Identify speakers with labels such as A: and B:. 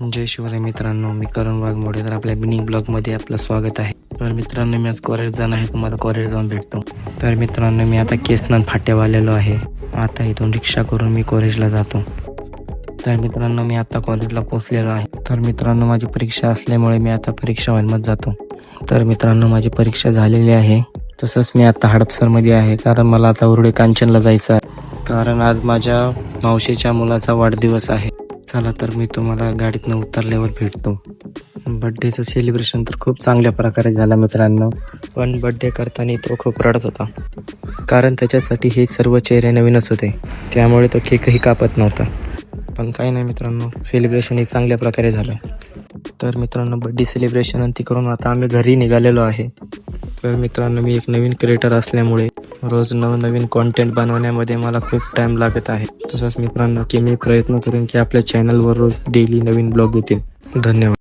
A: जय शिवराय मित्रांनो, मी करण वाघमोडे. तर आपल्या मिनी ब्लॉगमध्ये आपलं स्वागत आहे. तर मित्रांनो, मी आज कॉलेज जाणार आहे, तुम्हाला कॉलेज जाऊन भेटतो. तर मित्रांनो, मी आता केसनन फाट्यावर आलेलो आहे. आता इथून रिक्षा करून मी कॉलेजला जातो. तर मित्रांनो, मी आता कॉलेजला पोहोचलेलो आहे. तर मित्रांनो, माझी परीक्षा असल्यामुळे मी आता परीक्षा हॉलमध्ये जातो. तर मित्रांनो, माझी परीक्षा झालेली आहे. तसंच मी आता हडपसरमध्ये आहे, कारण मला आता उरुळे कांचनला जायचं आहे, कारण आज माझ्या मावशीच्या मुलाचा वाढदिवस आहे. चला तर मी तुम्हाला गाडीतनं उतरल्यावर भेटतो. बड्डेचं सेलिब्रेशन तर खूप चांगल्या प्रकारे झालं मित्रांनो, पण बड्डे करताना तो खूप रडत होता, कारण त्याच्यासाठी हे सर्व चेहरे नवीनच होते, त्यामुळे तो केकही कापत नव्हता. पण काही नाही मित्रांनो, सेलिब्रेशन हे चांगल्या प्रकारे झालं. तर मित्रांनो, बड्डे सेलिब्रेशन आणि ती करून आता आम्ही घरी निघालेलो आहे. तर मित्रांनो, मी एक नवीन क्रिएटर असल्यामुळे रोज नवनवीन कॉन्टेंट बनवण्यामध्ये मला खूप टाईम लागत आहे. तसंच मित्रांनो, की मी प्रयत्न करेन की आपल्या चॅनलवर रोज डेली नवीन ब्लॉग येतील. धन्यवाद.